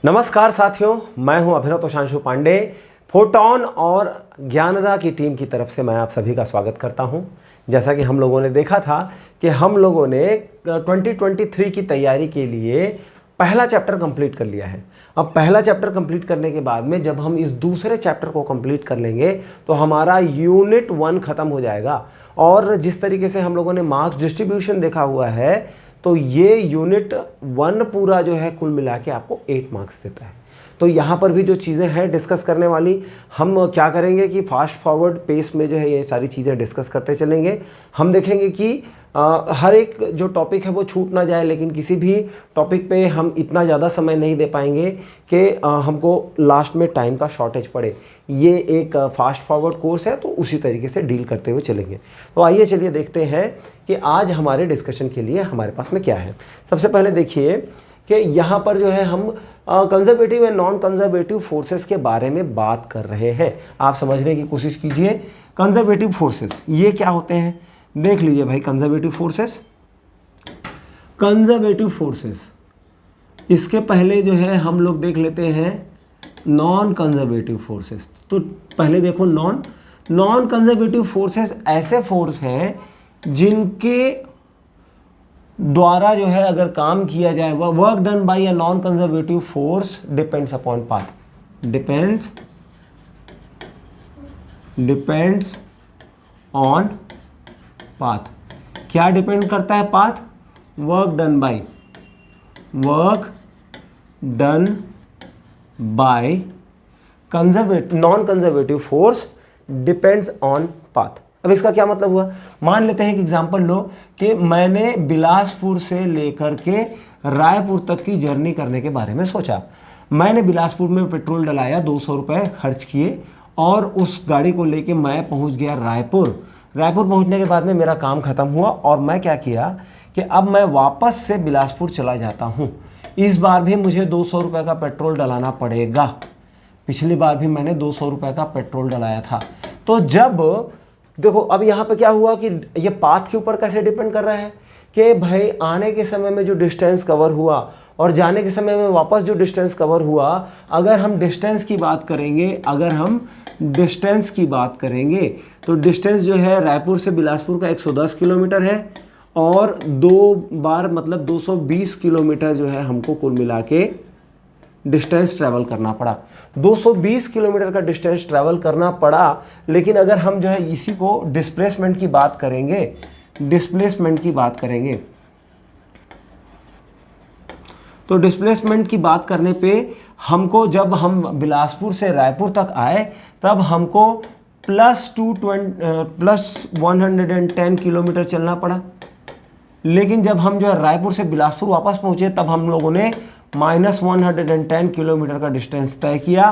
नमस्कार साथियों, मैं हूं अभिनव तोषांशु पांडे। फोटोन और ज्ञानदा की टीम की तरफ से मैं आप सभी का स्वागत करता हूं। जैसा कि हम लोगों ने देखा था कि हम लोगों ने 2023 की तैयारी के लिए पहला चैप्टर कंप्लीट कर लिया है। अब पहला चैप्टर कंप्लीट करने के बाद में जब हम इस दूसरे चैप्टर को कंप्लीट कर लेंगे तो हमारा यूनिट 1 खत्म हो जाएगा। और जिस तरीके से हम लोगों ने मार्क्स डिस्ट्रीब्यूशन देखा हुआ है तो ये यूनिट 1 पूरा जो है कुल मिला के आपको 8 मार्क्स देता है। तो यहाँ पर भी जो चीज़ें हैं डिस्कस करने वाली, हम क्या करेंगे कि फास्ट फॉरवर्ड पेस में जो है ये सारी चीज़ें डिस्कस करते चलेंगे। हम देखेंगे कि हर एक जो टॉपिक है वो छूट ना जाए, लेकिन किसी भी टॉपिक पे हम इतना ज़्यादा समय नहीं दे पाएंगे कि हमको लास्ट में टाइम का शॉर्टेज पड़े। ये एक फास्ट फॉरवर्ड कोर्स है तो उसी तरीके से डील करते हुए चलेंगे। तो आइए चलिए देखते हैं कि आज हमारे डिस्कशन के लिए हमारे पास में क्या है। सबसे पहले देखिए कि यहाँ पर जो है हम conservative and non conservative forces के बारे में बात कर रहे हैं। आप समझने की कोशिश कीजिए। कंजर्वेटिव फोर्सेस ये क्या होते हैं, देख लीजिए भाई। कंजर्वेटिव फोर्सेस इसके पहले जो है हम लोग देख लेते हैं नॉन कंजर्वेटिव फोर्सेस। तो पहले देखो नॉन कंजर्वेटिव फोर्सेस ऐसे फोर्स हैं जिनके द्वारा जो है अगर काम किया जाए, work done by a non conservative force depends upon path. Depends on path. क्या डिपेंड करता है path? Work done by non conservative force depends on path. अब इसका क्या मतलब हुआ? मान लेते हैं कि एग्जांपल लो कि मैंने बिलासपुर से लेकर के रायपुर तक की जर्नी करने के बारे में सोचा। मैंने बिलासपुर में पेट्रोल डलाया, 200 रुपये खर्च किए और उस गाड़ी को लेके मैं पहुंच गया रायपुर। रायपुर पहुंचने के बाद में मेरा काम ख़त्म हुआ और मैं क्या किया कि अब मैं वापस से बिलासपुर चला जाता हूं। इस बार भी मुझे 200 रुपये का पेट्रोल डलाना पड़ेगा। पिछली बार भी मैंने 200 रुपये का पेट्रोल डलाया था। तो जब देखो अब यहाँ पे क्या हुआ कि ये पाथ के ऊपर कैसे डिपेंड कर रहा है कि भाई आने के समय में जो डिस्टेंस कवर हुआ और जाने के समय में वापस जो डिस्टेंस कवर हुआ, अगर हम डिस्टेंस की बात करेंगे तो डिस्टेंस जो है रायपुर से बिलासपुर का 110 किलोमीटर है और 2 बार मतलब 220 किलोमीटर जो है हमको कुल मिला के डिस्टेंस ट्रैवल करना पड़ा। 220 किलोमीटर का डिस्टेंस ट्रैवल करना पड़ा। लेकिन अगर हम जो है इसी को डिस्प्लेसमेंट की बात करेंगे तो डिस्प्लेसमेंट की बात करने पे हमको, जब हम बिलासपुर से रायपुर तक आए तब हमको प्लस 110 किलोमीटर चलना पड़ा। लेकिन जब हम जो है रायपुर से बिलासपुर वापस पहुंचे तब हम लोगों ने -110 किलोमीटर का डिस्टेंस तय किया।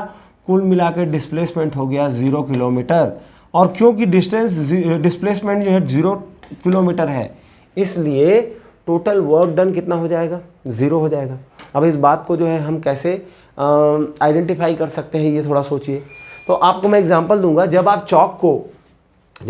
कुल मिला के डिस्प्लेसमेंट हो गया 0 किलोमीटर। और क्योंकि डिस्प्लेसमेंट जो है 0 किलोमीटर है, इसलिए टोटल वर्क डन कितना हो जाएगा? 0 हो जाएगा। अब इस बात को जो है हम कैसे आइडेंटिफाई कर सकते हैं, ये थोड़ा सोचिए। तो आपको मैं एग्जांपल दूंगा। जब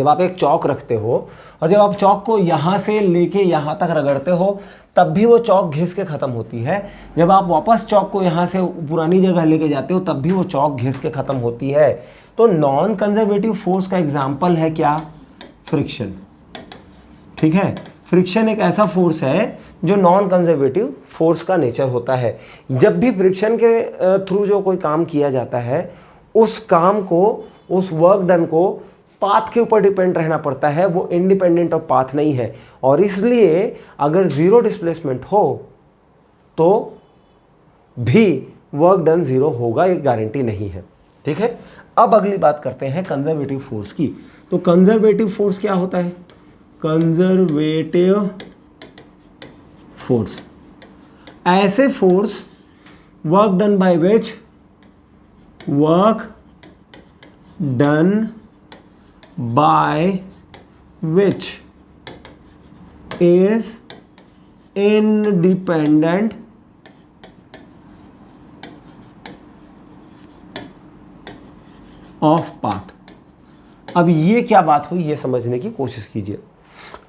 आप एक चौक रखते हो और जब आप चौक को यहाँ से लेके यहाँ तक रगड़ते हो तब भी वो चौक घिस के ख़त्म होती है। जब आप वापस चौक को यहाँ से पुरानी जगह लेके जाते हो तब भी वो चौक घिस के ख़त्म होती है। तो नॉन कंजर्वेटिव फोर्स का एग्जाम्पल है क्या? फ्रिक्शन। ठीक है, फ्रिक्शन एक ऐसा फोर्स है जो नॉन कंजर्वेटिव फोर्स का नेचर होता है। जब भी फ्रिक्शन के थ्रू जो कोई काम किया जाता है उस काम को, उस वर्क डन को पाथ के ऊपर डिपेंड रहना पड़ता है, वो इंडिपेंडेंट ऑफ पाथ नहीं है। और इसलिए अगर 0 डिस्प्लेसमेंट हो तो भी वर्क डन 0 होगा, ये गारंटी नहीं है। ठीक है, अब अगली बात करते हैं कंजर्वेटिव फोर्स की। तो कंजर्वेटिव फोर्स क्या होता है? कंजर्वेटिव फोर्स ऐसे force work done by which is independent of path। अब ये क्या बात हुई, ये समझने की कोशिश कीजिए।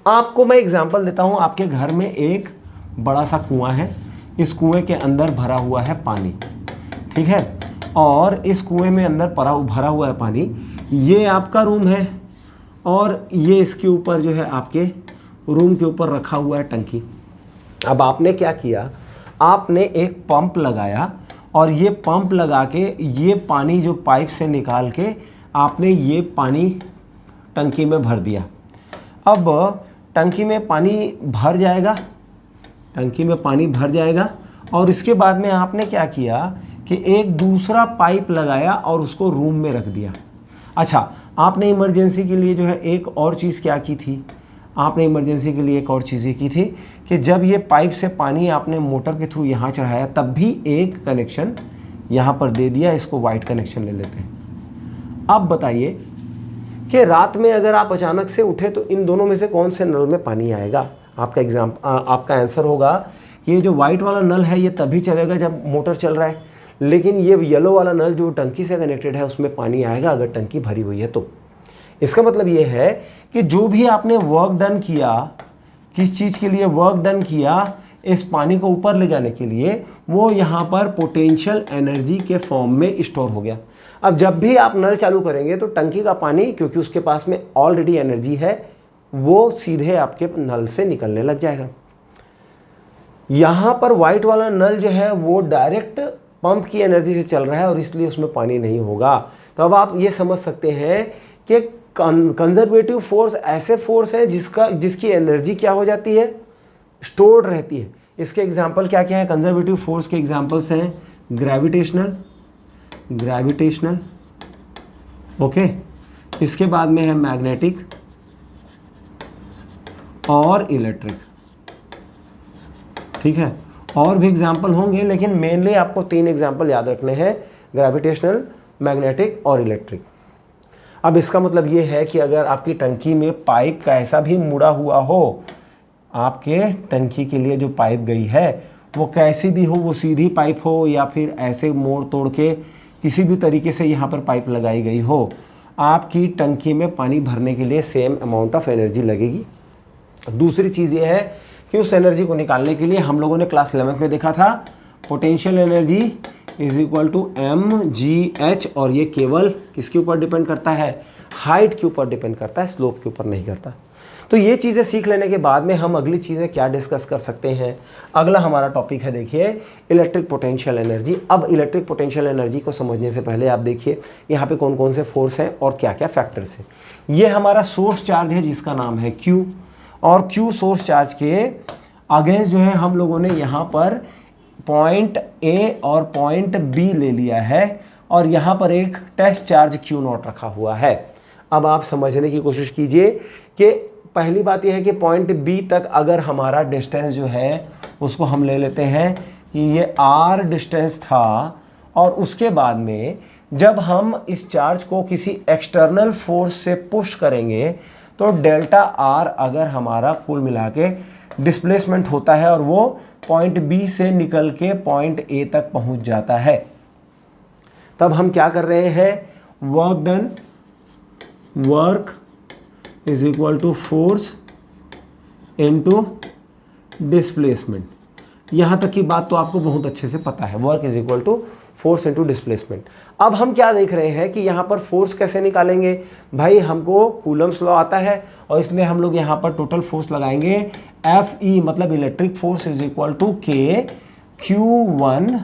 आपको मैं एग्जांपल देता हूं। आपके घर में एक बड़ा सा कुआं है, इस कुएं के अंदर भरा हुआ है पानी। ठीक है। और इस कुएं में अंदर भरा हुआ है पानी। ये आपका रूम है और ये इसके ऊपर जो है आपके रूम के ऊपर रखा हुआ है टंकी। अब आपने क्या किया, आपने एक पंप लगाया और ये पंप लगा के ये पानी जो पाइप से निकाल के आपने ये पानी टंकी में भर दिया। अब टंकी में पानी भर जाएगा, टंकी में पानी भर जाएगा और इसके बाद में आपने क्या किया कि एक दूसरा पाइप लगाया और उसको रूम में रख दिया। अच्छा, आपने इमरजेंसी के लिए जो है एक और चीज़ क्या की थी, आपने इमरजेंसी के लिए एक और चीज़ ये की थी कि जब ये पाइप से पानी आपने मोटर के थ्रू यहाँ चढ़ाया तब भी एक कनेक्शन यहाँ पर दे दिया, इसको वाइट कनेक्शन ले लेते हैं। अब बताइए कि रात में अगर आप अचानक से उठे तो इन दोनों में से कौन से नल में पानी आएगा? आपका आंसर होगा कि ये जो वाइट वाला नल है ये तभी चलेगा जब मोटर चल रहा है, लेकिन ये येलो वाला नल जो टंकी से कनेक्टेड है उसमें पानी आएगा अगर टंकी भरी हुई है तो। इसका मतलब ये है कि जो भी आपने वर्क डन किया, किस चीज़ के लिए वर्क डन किया, इस पानी को ऊपर ले जाने के लिए, वो यहाँ पर पोटेंशियल एनर्जी के फॉर्म में स्टोर हो गया। अब जब भी आप नल चालू करेंगे तो टंकी का पानी, क्योंकि उसके पास में ऑलरेडी एनर्जी है, वो सीधे आपके नल से निकलने लग जाएगा। यहाँ पर वाइट वाला नल जो है वो डायरेक्ट पंप की एनर्जी से चल रहा है और इसलिए उसमें पानी नहीं होगा। तो अब आप ये समझ सकते हैं कि कंजर्वेटिव फोर्स ऐसे फोर्स है जिसकी एनर्जी क्या हो जाती है, स्टोर्ड रहती है। इसके एग्जाम्पल क्या क्या है? कंजर्वेटिव फोर्स के एग्जाम्पल्स हैं ग्रेविटेशनल, ओके, इसके बाद में है मैग्नेटिक और इलेक्ट्रिक, ठीक है। और भी एग्जाम्पल होंगे लेकिन मेनली आपको 3 एग्जाम्पल याद रखने हैं, ग्रेविटेशनल, मैग्नेटिक और इलेक्ट्रिक। अब इसका मतलब ये है कि अगर आपकी टंकी में पाइप कैसा भी मुड़ा हुआ हो, आपके टंकी के लिए जो पाइप गई है वो कैसी भी हो, वो सीधी पाइप हो या फिर ऐसे मोड़ तोड़ के किसी भी तरीके से यहाँ पर पाइप लगाई गई हो, आपकी टंकी में पानी भरने के लिए सेम अमाउंट ऑफ एनर्जी लगेगी। दूसरी चीज़ ये है कि उस एनर्जी को निकालने के लिए हम लोगों ने क्लास 11th में देखा था, potential energy is equal to mgh, और ये केवल किसके ऊपर डिपेंड करता है? हाइट के ऊपर डिपेंड करता है, स्लोप के ऊपर नहीं करता। तो ये चीज़ें सीख लेने के बाद में हम अगली चीज़ें क्या डिस्कस कर सकते हैं? अगला हमारा टॉपिक है, देखिए, इलेक्ट्रिक पोटेंशियल एनर्जी। अब इलेक्ट्रिक पोटेंशियल एनर्जी को समझने से पहले आप देखिए यहाँ पे कौन कौन से फोर्स हैं और क्या क्या फैक्टर्स हैं। ये हमारा सोर्स चार्ज है जिसका नाम है Q, और Q सोर्स चार्ज के अगेंस्ट जो है हम लोगों ने यहाँ पर पॉइंट A और पॉइंट B ले लिया है और यहाँ पर एक टेस्ट चार्ज Q0 रखा हुआ है। अब आप समझने की कोशिश कीजिए कि पहली बात यह है कि पॉइंट B तक अगर हमारा डिस्टेंस जो है उसको हम ले लेते हैं कि ये R डिस्टेंस था, और उसके बाद में जब हम इस चार्ज को किसी एक्सटर्नल फोर्स से पुश करेंगे तो डेल्टा R अगर हमारा कुल मिला के डिस्प्लेसमेंट होता है और वो पॉइंट B से निकल के पॉइंट A तक पहुंच जाता है, तब हम क्या कर रहे हैं? Work done, work is equal to force into displacement. यहाँ तक की बात तो आपको बहुत अच्छे से पता है, work is equal to force into displacement. अब हम क्या देख रहे हैं कि यहाँ पर फोर्स कैसे निकालेंगे? भाई हमको कूलम्स लॉ आता है और इसलिए हम लोग यहाँ पर टोटल फोर्स लगाएंगे Fe, मतलब electric force is equal to K Q1,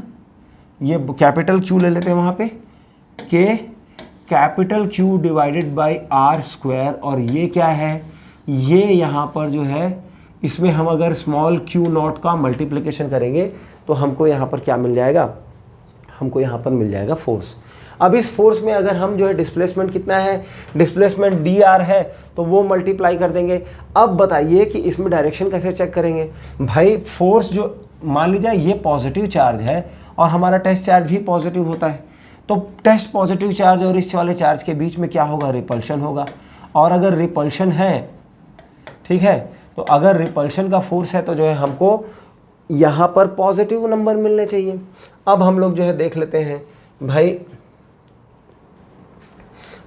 ये कैपिटल Q ले लेते हैं वहाँ पे, K capital Q divided by R square, और ये क्या है? ये यहाँ पर जो है इसमें हम अगर स्मॉल Q0 का मल्टीप्लिकेशन करेंगे तो हमको यहाँ पर क्या मिल जाएगा? हमको यहाँ पर मिल जाएगा फोर्स। अब इस फोर्स में अगर हम जो है डिस्प्लेसमेंट कितना है? डिस्प्लेसमेंट dr है, तो वो मल्टीप्लाई कर देंगे। अब बताइए कि इसमें डायरेक्शन कैसे चेक करेंगे? भाई फोर्स जो मान लीजिए ये पॉजिटिव चार्ज है और हमारा टेस्ट चार्ज भी पॉजिटिव होता है, तो टेस्ट पॉजिटिव चार्ज और इस वाले चार्ज के बीच में क्या होगा? रिपल्शन होगा। और अगर रिपल्शन है, ठीक है, तो अगर रिपल्शन का फोर्स है तो जो है हमको यहाँ पर पॉजिटिव नंबर मिलने चाहिए। अब हम लोग जो है देख लेते हैं भाई,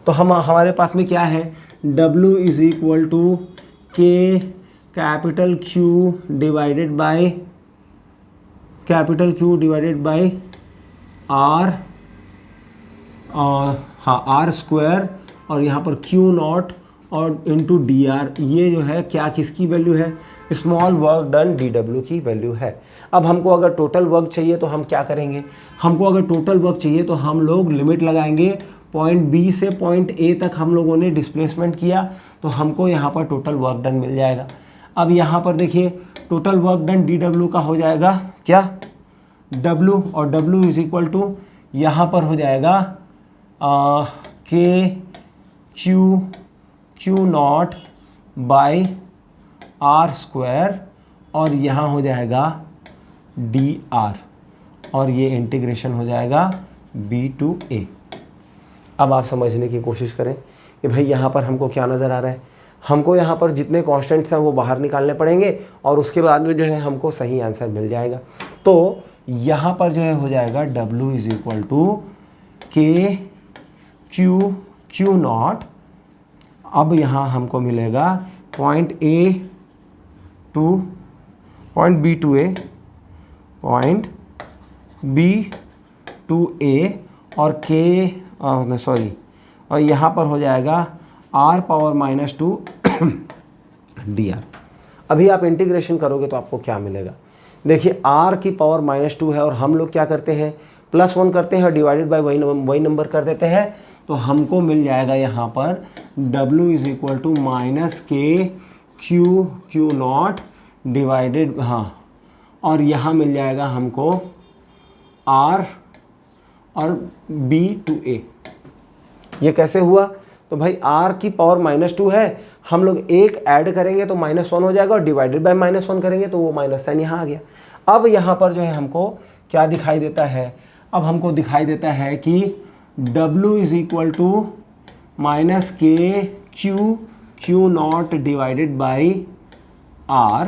तो हमारे पास में क्या है? W is equal to K capital Q divided by R हाँ आर स्क्वायर और यहाँ पर क्यू नॉट और इंटू डी आर, ये जो है क्या किसकी वैल्यू है, small work done D W की वैल्यू है। अब हमको अगर टोटल वर्क चाहिए तो हम क्या करेंगे, हमको अगर टोटल वर्क चाहिए तो हम लोग लिमिट लगाएंगे, पॉइंट बी से पॉइंट ए तक हम लोगों ने डिस्प्लेसमेंट किया तो हमको यहाँ पर टोटल वर्क डन मिल जाएगा। अब यहाँ पर देखिए total work done D W का हो जाएगा क्या, डब्ल्यू, और डब्ल्यू इज इक्वल टू यहाँ पर हो जाएगा K Q naught by R square और यहाँ हो जाएगा डी आर, और ये इंटीग्रेशन हो जाएगा बी टू ए। अब आप समझने की कोशिश करें कि भाई यहाँ पर हमको क्या नज़र आ रहा है, हमको यहाँ पर जितने कांस्टेंट्स हैं वो बाहर निकालने पड़ेंगे और उसके बाद में जो है हमको सही आंसर मिल जाएगा। तो यहाँ पर जो है हो जाएगा W is equal to K Q naught, अब यहाँ हमको मिलेगा point A to point B to A, point B to A और और यहाँ पर हो जाएगा R पावर -2 dr। अभी आप इंटीग्रेशन करोगे तो आपको क्या मिलेगा, देखिए R की पावर -2 है और हम लोग क्या करते हैं +1 करते हैं और डिवाइडेड बाय वही नंबर कर देते हैं, तो हमको मिल जाएगा यहाँ पर W is equal to -k Q naught divided, हाँ, और यहाँ मिल जाएगा हमको R और B टू A। ये कैसे हुआ, तो भाई R की पावर -2 है, हम लोग एक ऐड करेंगे तो -1 हो जाएगा और डिवाइडेड बाय -1 करेंगे तो वो माइनस साइन यहाँ आ गया। अब यहाँ पर जो है हमको क्या दिखाई देता है, अब हमको दिखाई देता है कि W is equal to -k Q naught divided by R।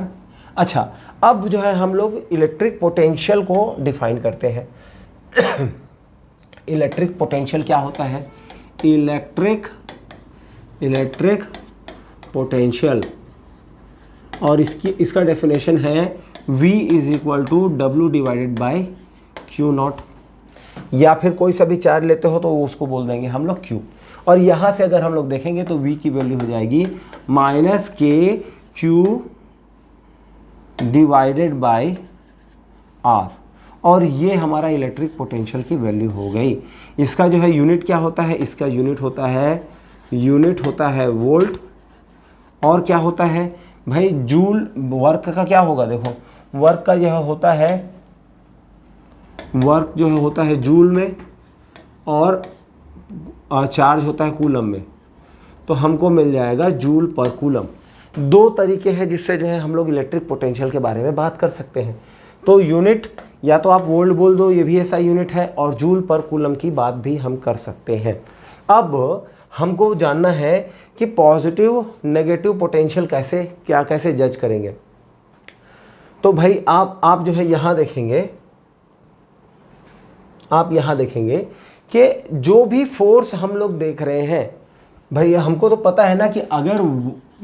अच्छा, अब जो है हम लोग इलेक्ट्रिक पोटेंशियल को डिफाइन करते हैं। इलेक्ट्रिक पोटेंशियल क्या होता है, इलेक्ट्रिक पोटेंशियल, और इसका डेफिनेशन है V is equal to W divided by Q naught, या फिर कोई सा भी चार्ज लेते हो तो उसको बोल देंगे हम लोग Q। और यहाँ से अगर हम लोग देखेंगे तो V की वैल्यू हो जाएगी -k Q divided by R, और ये हमारा इलेक्ट्रिक पोटेंशियल की वैल्यू हो गई। इसका जो है यूनिट क्या होता है, इसका यूनिट होता है वोल्ट, और क्या होता है भाई जूल। वर्क का क्या होगा, देखो वर्क का जो है होता है जूल में और चार्ज होता है कूलम में, तो हमको मिल जाएगा जूल पर कूलम। दो तरीके हैं जिससे जो है हम लोग इलेक्ट्रिक पोटेंशियल के बारे में बात कर सकते हैं। तो यूनिट या तो आप वोल्ट बोल दो, ये भी ऐसा यूनिट है, और जूल पर कूलम की बात भी हम कर सकते हैं। अब हमको जानना है कि पॉजिटिव नेगेटिव पोटेंशियल कैसे जज करेंगे। तो भाई आप जो है यहाँ देखेंगे, आप यहाँ देखेंगे कि जो भी फोर्स हम लोग देख रहे हैं, भाई हमको तो पता है ना कि अगर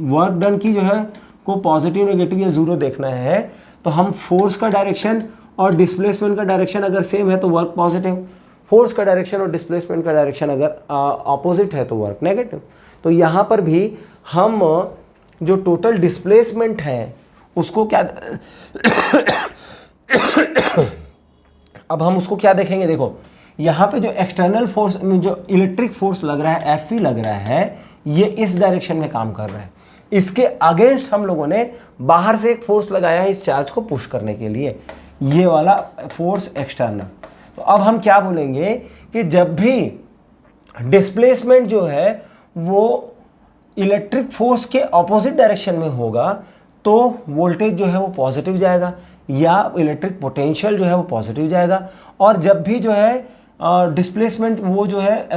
वर्क डन की जो है को पॉजिटिव नेगेटिव या जीरो देखना है तो हम फोर्स का डायरेक्शन और डिस्प्लेसमेंट का डायरेक्शन अगर सेम है तो वर्क पॉजिटिव, फोर्स का डायरेक्शन और डिस्प्लेसमेंट का डायरेक्शन अगर ऑपोजिट है तो वर्क नेगेटिव। तो यहाँ पर भी हम जो टोटल डिस्प्लेसमेंट है उसको क्या अब हम उसको क्या देखेंगे, देखो यहाँ पे जो एक्सटर्नल फोर्स में जो इलेक्ट्रिक फोर्स लग रहा है F लग रहा है, ये इस डायरेक्शन में काम कर रहा है। इसके अगेंस्ट हम लोगों ने बाहर से एक फोर्स लगाया है इस चार्ज को पुश करने के लिए, ये वाला फोर्स एक्सटर्नल। तो अब हम क्या बोलेंगे कि जब भी डिस्प्लेसमेंट जो है वो इलेक्ट्रिक फोर्स के ऑपोजिट डायरेक्शन में होगा तो वोल्टेज जो है वो पॉजिटिव जाएगा या इलेक्ट्रिक पोटेंशियल जो है वो पॉजिटिव जाएगा, और जब भी जो है डिस्प्लेसमेंट वो जो है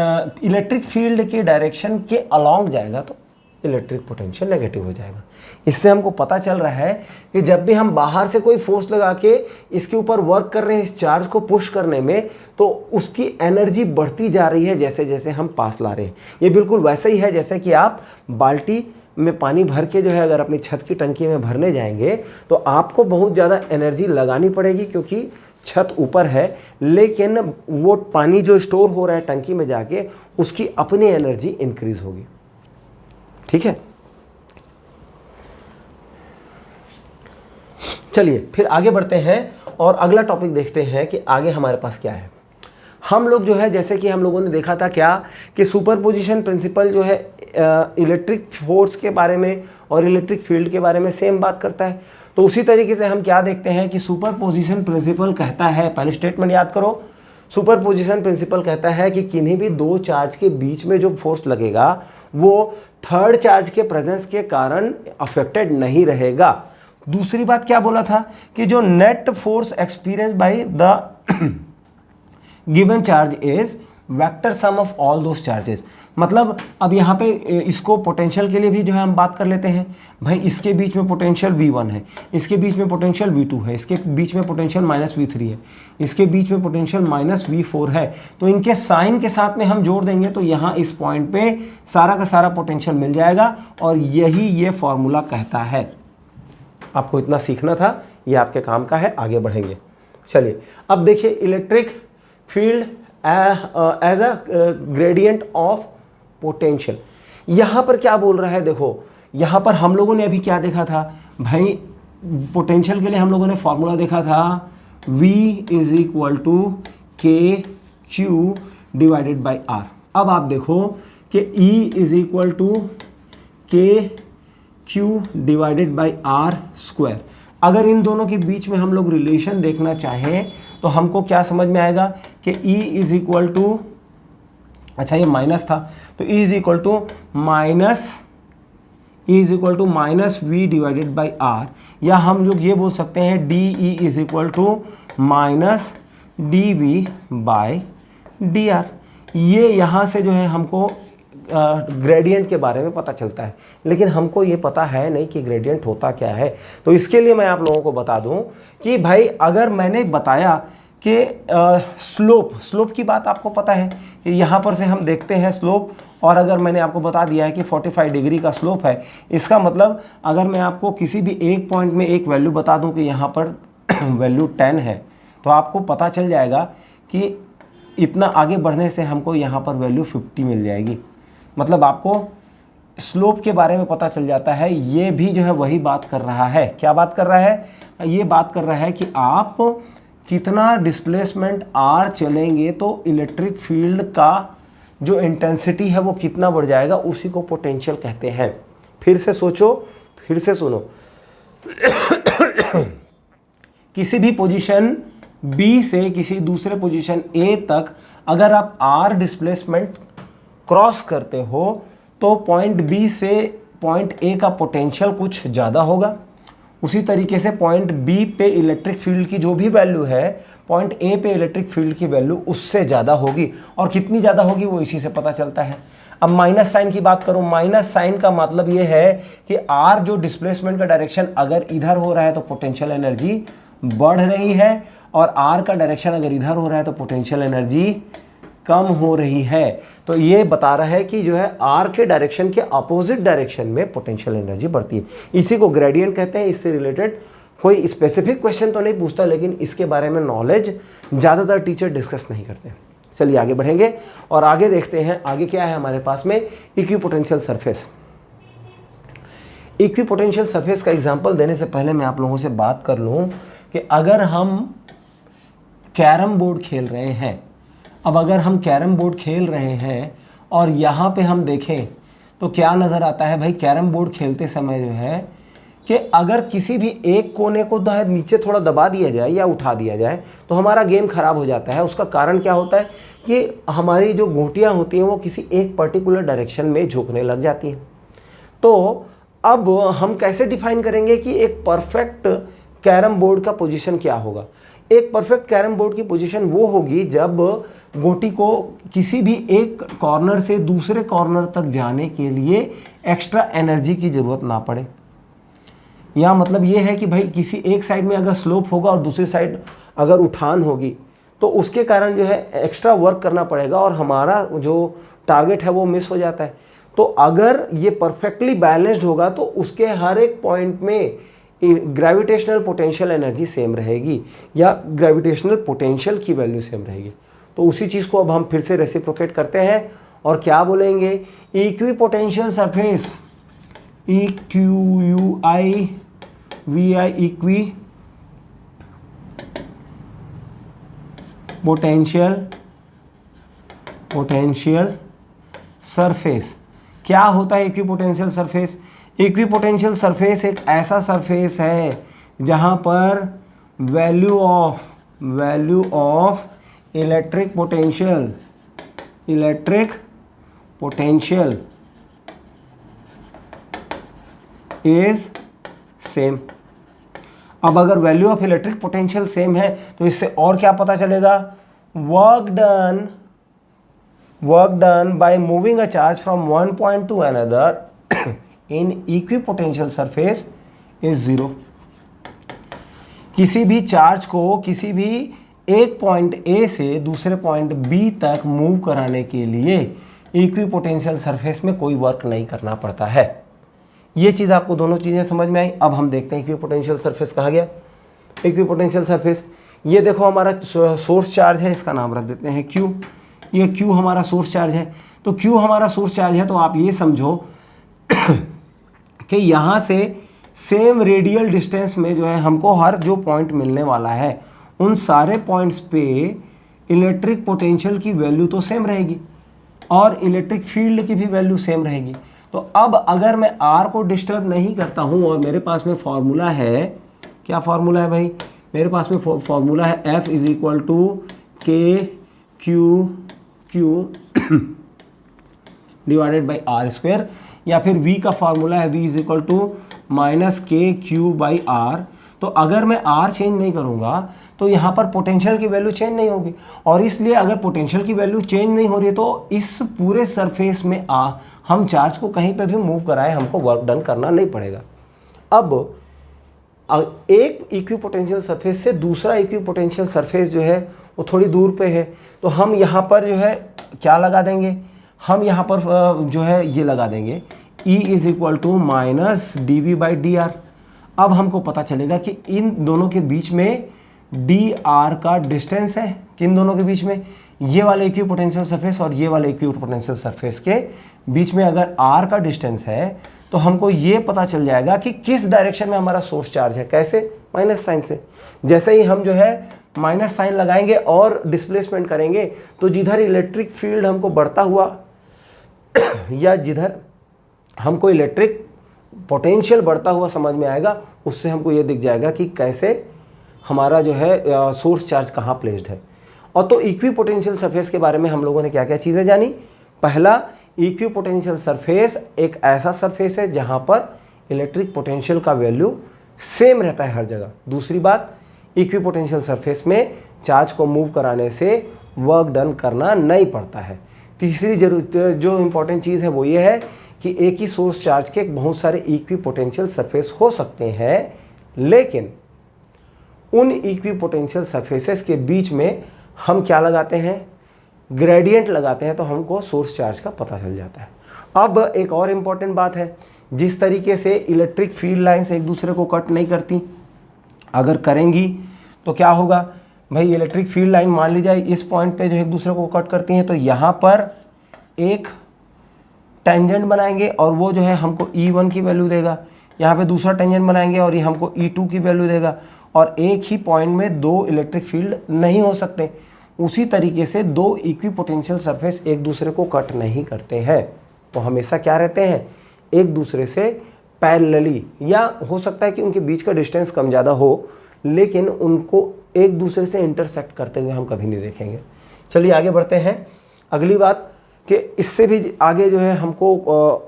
इलेक्ट्रिक फील्ड के डायरेक्शन के अलॉन्ग जाएगा तो इलेक्ट्रिक पोटेंशियल नेगेटिव हो जाएगा। इससे हमको पता चल रहा है कि जब भी हम बाहर से कोई फोर्स लगा के इसके ऊपर वर्क कर रहे हैं इस चार्ज को पुश करने में, तो उसकी एनर्जी बढ़ती जा रही है जैसे जैसे हम पास ला रहे हैं। ये बिल्कुल वैसा ही है जैसे कि आप बाल्टी में पानी भर के जो है अगर अपनी छत की टंकी में भरने जाएंगे तो आपको बहुत ज़्यादा एनर्जी लगानी पड़ेगी, क्योंकि छत ऊपर है, लेकिन वो पानी जो स्टोर हो रहा है टंकी में जाके उसकी अपनी एनर्जी इंक्रीज होगी। ठीक है, चलिए फिर आगे बढ़ते हैं और अगला टॉपिक देखते हैं कि आगे हमारे पास क्या है। हम लोग जो है, जैसे कि हम लोगों ने देखा था क्या कि सुपरपोजिशन प्रिंसिपल जो है इलेक्ट्रिक फोर्स के बारे में और इलेक्ट्रिक फील्ड के बारे में सेम बात करता है। तो उसी तरीके से हम क्या देखते हैं कि सुपरपोजिशन प्रिंसिपल कहता है, पहले स्टेटमेंट याद करो, सुपरपोजिशन प्रिंसिपल कहता है कि किन्हीं भी दो चार्ज के बीच में जो फोर्स लगेगा वो थर्ड चार्ज के प्रेजेंस के कारण अफेक्टेड नहीं रहेगा। दूसरी बात क्या बोला था कि जो net force experience by the given charge is vector sum of all those charges. मतलब अब यहाँ पे इसको पोटेंशियल के लिए भी जो है हम बात कर लेते हैं। भाई इसके बीच में पोटेंशियल V1 है, इसके बीच में पोटेंशियल V2 है, इसके बीच में पोटेंशियल -V3 है, इसके बीच में पोटेंशियल -V4 है। तो इनके साइन के साथ में हम जोड़ देंगे तो यहाँ इस पॉइंट पे सारा का सारा पोटेंशियल मिल जाएगा और यही ये फॉर्मूला कहता है। आपको इतना सीखना था, ये आपके काम का है, आगे बढ़ेंगे। चलिए अब देखिए electric field as a gradient of potential. यहाँ पर क्या बोल रहा है, देखो यहाँ पर हम लोगों ने अभी क्या देखा था भाई, पोटेंशियल के लिए हम लोगों ने फॉर्मूला देखा था V is equal to K Q divided by R. अब आप देखो कि E is equal to K Q divided by R square. अगर इन दोनों के बीच में हम लोग रिलेशन देखना चाहें तो हमको क्या समझ में आएगा कि E इज इक्वल टू, अच्छा ये माइनस था तो E is equal to minus V divided by R, या हम लोग ये बोल सकते हैं DE is equal to minus DV by DR। ये यहाँ से जो है हमको ग्रेडियंट के बारे में पता चलता है, लेकिन हमको ये पता है नहीं कि ग्रेडियंट होता क्या है। तो इसके लिए मैं आप लोगों को बता दूं कि भाई अगर मैंने बताया कि स्लोप की बात आपको पता है कि यहाँ पर से हम देखते हैं स्लोप, और अगर मैंने आपको बता दिया है कि 45 डिग्री का स्लोप है, इसका मतलब अगर मैं आपको किसी भी एक पॉइंट में एक वैल्यू बता दूं कि यहाँ पर वैल्यू 10 है तो आपको पता चल जाएगा कि इतना आगे बढ़ने से हमको यहाँ पर वैल्यू 50 मिल जाएगी। मतलब आपको स्लोप के बारे में पता चल जाता है। ये भी जो है वही बात कर रहा है। क्या बात कर रहा है? ये बात कर रहा है कि आप कितना डिस्प्लेसमेंट R चलेंगे तो इलेक्ट्रिक फील्ड का जो इंटेंसिटी है वो कितना बढ़ जाएगा, उसी को पोटेंशियल कहते हैं। फिर से सोचो, फिर से सुनो। किसी भी पोजीशन B से किसी दूसरे पोजीशन A तक अगर आप R डिस्प्लेसमेंट क्रॉस करते हो तो पॉइंट B से पॉइंट A का पोटेंशियल कुछ ज़्यादा होगा। उसी तरीके से पॉइंट B पे इलेक्ट्रिक फील्ड की जो भी वैल्यू है पॉइंट A पे इलेक्ट्रिक फील्ड की वैल्यू उससे ज़्यादा होगी, और कितनी ज़्यादा होगी वो इसी से पता चलता है। अब माइनस साइन की बात करूं, माइनस साइन का मतलब ये है कि R जो डिस्प्लेसमेंट का डायरेक्शन अगर इधर हो रहा है तो पोटेंशियल एनर्जी बढ़ रही है, और R का डायरेक्शन अगर इधर हो रहा है तो पोटेंशियल एनर्जी कम हो रही है। तो ये बता रहा है कि जो है R के डायरेक्शन के अपोजिट डायरेक्शन में पोटेंशियल एनर्जी बढ़ती है। इसी को ग्रेडियंट कहते हैं। इससे रिलेटेड कोई स्पेसिफिक क्वेश्चन तो नहीं पूछता, लेकिन इसके बारे में नॉलेज ज़्यादातर टीचर डिस्कस नहीं करते। चलिए आगे बढ़ेंगे और आगे देखते हैं आगे क्या है हमारे पास में। Equipotential surface. इक्विपोटेंशियल सरफेस का एग्जांपल देने से पहले मैं आप लोगों से बात कर लूँ कि अगर हम कैरम बोर्ड खेल रहे हैं, अब अगर हम कैरम बोर्ड खेल रहे हैं और यहाँ पे हम देखें तो क्या नज़र आता है भाई, कैरम बोर्ड खेलते समय जो है कि अगर किसी भी एक कोने को नीचे थोड़ा दबा दिया जाए या उठा दिया जाए तो हमारा गेम ख़राब हो जाता है। उसका कारण क्या होता है कि हमारी जो गोटियाँ होती हैं वो किसी एक पर्टिकुलर डायरेक्शन में झुकने लग जाती हैं। तो अब हम कैसे डिफाइन करेंगे कि एक परफेक्ट कैरम बोर्ड का पोजीशन क्या होगा? एक परफेक्ट कैरम बोर्ड की पोजीशन वो होगी जब गोटी को किसी भी एक कॉर्नर से दूसरे कॉर्नर तक जाने के लिए एक्स्ट्रा एनर्जी की ज़रूरत ना पड़े। या मतलब ये है कि भाई किसी एक साइड में अगर स्लोप होगा और दूसरी साइड अगर उठान होगी तो उसके कारण जो है एक्स्ट्रा वर्क करना पड़ेगा और हमारा जो टारगेट है वो मिस हो जाता है। तो अगर ये परफेक्टली बैलेंस्ड होगा तो उसके हर एक पॉइंट में ग्रेविटेशनल पोटेंशियल एनर्जी सेम रहेगी या ग्रेविटेशनल पोटेंशियल की वैल्यू सेम रहेगी। तो उसी चीज़ को अब हम फिर से रेसिप्रोकेट करते हैं और क्या बोलेंगे, equi potential surface, EQUIVI equi potential surface. क्या होता है इक्विपोटेंशियल सरफेस? इक्विपोटेंशियल सरफेस एक ऐसा सरफेस है जहां पर value of electric potential is same. अब अगर value of electric potential same है तो इससे और क्या पता चलेगा, work done by moving a charge from one point to another in equipotential surface is 0। किसी भी चार्ज को किसी भी एक पॉइंट A से दूसरे पॉइंट B तक मूव कराने के लिए इक्विपोटेंशियल सरफेस में कोई वर्क नहीं करना पड़ता है। ये चीज़ आपको दोनों चीज़ें समझ में आई। अब हम देखते हैं इक्विपोटेंशियल सरफेस कहा गया। इक्विपोटेंशियल सरफेस, ये देखो हमारा सोर्स चार्ज है, इसका नाम रख देते हैं Q। ये Q हमारा सोर्स चार्ज है। तो Q हमारा सोर्स चार्ज है तो आप ये समझो कि यहाँ से सेम रेडियल डिस्टेंस में जो है हमको हर जो पॉइंट मिलने वाला है उन सारे पॉइंट्स पे इलेक्ट्रिक पोटेंशियल की वैल्यू तो सेम रहेगी और इलेक्ट्रिक फील्ड की भी वैल्यू सेम रहेगी। तो अब अगर मैं R को डिस्टर्ब नहीं करता हूँ और मेरे पास में फॉर्मूला है, क्या फॉर्मूला है भाई, मेरे पास में फॉर्मूला है F is equal to K Q divided by R square, या फिर V का फॉर्मूला है V is equal to minus K Q by R. तो अगर मैं R चेंज नहीं करूँगा तो यहाँ पर पोटेंशियल की वैल्यू चेंज नहीं होगी, और इसलिए अगर पोटेंशियल की वैल्यू चेंज नहीं हो रही है तो इस पूरे सरफेस में हम चार्ज को कहीं पे भी मूव कराएं हमको वर्क डन करना नहीं पड़ेगा। अब एक इक्विपोटेंशियल सरफेस से दूसरा इक्विपोटेंशियल सरफेस जो है वो थोड़ी दूर पे है, तो हम यहाँ पर जो है क्या लगा देंगे, हम यहाँ पर जो है ये लगा देंगे E is equal to minus dV by dr। अब हमको पता चलेगा कि इन दोनों के बीच में dr का डिस्टेंस है, किन दोनों के बीच में, ये वाले इक्विपोटेंशियल सरफेस और ये वाले इक्विपोटेंशियल सरफेस के बीच में अगर r का डिस्टेंस है तो हमको ये पता चल जाएगा कि किस डायरेक्शन में हमारा सोर्स चार्ज है। कैसे? माइनस साइन से। जैसे ही हम जो है माइनस साइन लगाएंगे और डिस्प्लेसमेंट करेंगे तो जिधर इलेक्ट्रिक फील्ड हमको बढ़ता हुआ या जिधर हमको इलेक्ट्रिक पोटेंशियल बढ़ता हुआ समझ में आएगा, उससे हमको ये दिख जाएगा कि कैसे हमारा जो है सोर्स चार्ज कहाँ प्लेस्ड है। और तो इक्विपोटेंशियल सरफेस के बारे में हम लोगों ने क्या क्या चीज़ें जानी। पहला, इक्विपोटेंशियल सरफेस एक ऐसा सरफेस है जहाँ पर इलेक्ट्रिक पोटेंशियल का वैल्यू सेम रहता है हर जगह। दूसरी बात, इक्विपोटेंशियल सरफेस में चार्ज को मूव कराने से वर्क डन करना नहीं पड़ता है। तीसरी जो इम्पोर्टेंट चीज़ है वो ये है कि एक ही सोर्स चार्ज के बहुत सारे इक्विपोटेंशियल सरफेस हो सकते हैं, लेकिन उन इक्विपोटेंशियल सरफेसेस के बीच में हम क्या लगाते हैं, ग्रेडियंट लगाते हैं, तो हमको सोर्स चार्ज का पता चल जाता है। अब एक और इम्पॉर्टेंट बात है, जिस तरीके से इलेक्ट्रिक फील्ड लाइंस एक दूसरे को कट नहीं करती, अगर करेंगी तो क्या होगा भाई, इलेक्ट्रिक फील्ड लाइन मान ली जाए इस पॉइंट पे जो एक दूसरे को कट करती हैं, तो यहाँ पर एक टेंजेंट बनाएंगे और वो जो है हमको E1 की वैल्यू देगा, यहाँ पे दूसरा टेंजेंट बनाएंगे और ये हमको E2 की वैल्यू देगा, और एक ही पॉइंट में दो इलेक्ट्रिक फील्ड नहीं हो सकते। उसी तरीके से दो इक्विपोटेंशियल सरफेस एक दूसरे को कट नहीं करते हैं, तो हमेशा क्या रहते हैं, एक दूसरे से पैरेलली, या हो सकता है कि उनके बीच का डिस्टेंस कम ज़्यादा हो, लेकिन उनको एक दूसरे से इंटरसेक्ट करते हुए हम कभी नहीं देखेंगे। चलिए आगे बढ़ते हैं। अगली बात कि इससे भी आगे जो है हमको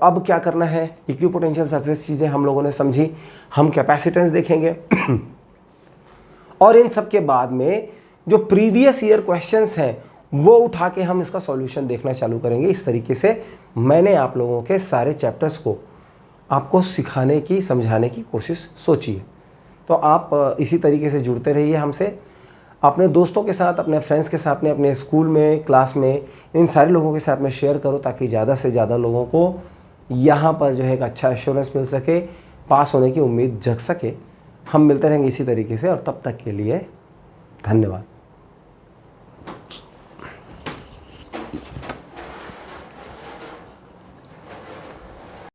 अब क्या करना है, इक्विपोटेंशियल सरफेस चीज़ें हम लोगों ने समझी, हम कैपेसिटेंस देखेंगे और इन सब के बाद में जो प्रीवियस ईयर क्वेश्चंस हैं वो उठा के हम इसका सॉल्यूशन देखना चालू करेंगे। इस तरीके से मैंने आप लोगों के सारे चैप्टर्स को आपको सिखाने की, समझाने की कोशिश सोची है। तो आप इसी तरीके से जुड़ते रहिए हमसे, अपने दोस्तों के साथ, अपने फ्रेंड्स के साथ में, अपने स्कूल में, क्लास में, इन सारे लोगों के साथ में शेयर करो, ताकि ज़्यादा से ज़्यादा लोगों को यहाँ पर जो है एक अच्छा एश्योरेंस मिल सके, पास होने की उम्मीद जग सके। हम मिलते रहेंगे इसी तरीके से, और तब तक के लिए धन्यवाद।